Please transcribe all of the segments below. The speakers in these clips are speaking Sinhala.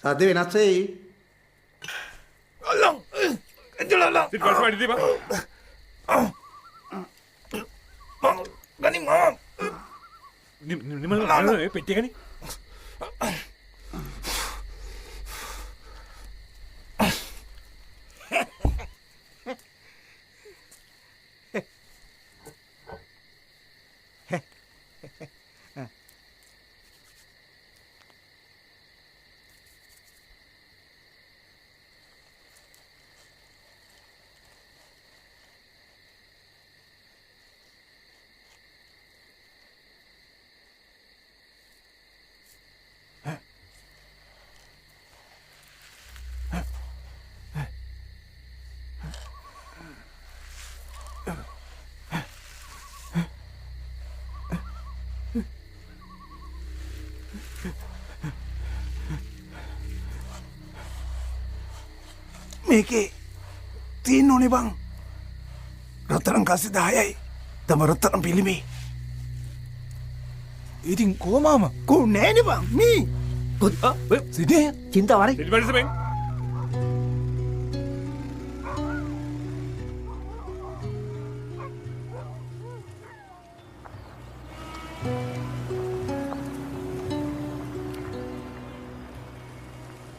සද්ද වෙනස් වෙයි. අල්ලන් එන්ජලලා සිට පස්සේ වැඩි දීපන්. ගනි මම නිමල පෙට්ටිය ගනි. මේකේ තියෙන්න ඕනේ බං. රත්තරන් කාසි 10යි. තම රත්තරන් පිළිමේ. ඉතින් කොහොමම කො නෑනේ බං මේ. සිටේ चिंता वारी සිට පස්සේ බෙන්.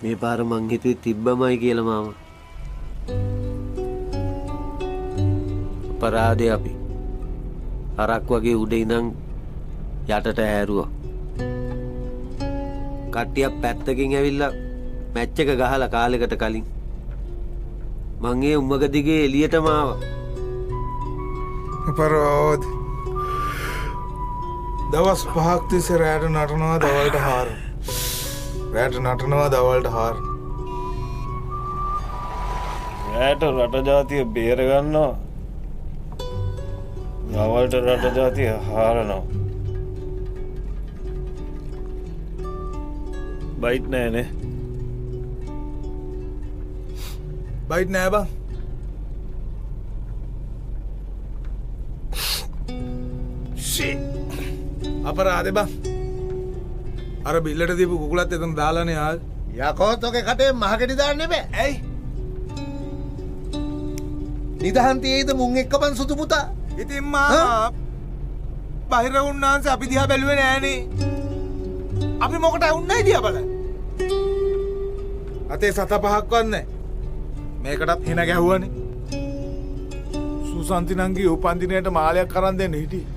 මේ පාර මං හිතුවේ තිබ්බමයි කියලා මාම. අපරාධේ අපි. හරක් වගේ උඩ ඉඳන් යටට හැරුවා. කට්ටියක් පැත්තකින් ඇවිල්ලා මැච් එක ගහලා කාලෙකට කලින් මං ඒ උම්මක දිගේ එළියටම ආවා. අපරාධ. දවස් 5ක් තිස්සේ රැට නටනවා දවල්ට හාර. රැට නටනවා දවල්ට හාර. රැට රට ජාතිය බේර ගන්නවා. දවල්ට රට ජාතිය හාරනවා. බයිට් නෑනේ. බයිට් නෑ බං. අපරාධ බං. අර බිල්ලට දීපු කුකුලත් එතන දාලානේ ආල්. යකෝත් ඔගේ කටේ මහකෙඩි දාන්න එපා. ඇයි? නිදහන් තියේද මුන් එක්ක මං සුදු පුතා. ඉතින් මා බහිර උන්නාන්සේ අපි දිහා බැලුවේ නෑනේ. අපි මොකට වුන්නයි දිහා බලන්න. අතේ 7-5ක් වන්නේ. මේකටත් හින ගැහුවනේ. සුසන්ති නංගි උපන්දිනයට මාලයක් අරන් දෙන්න හිටියේ.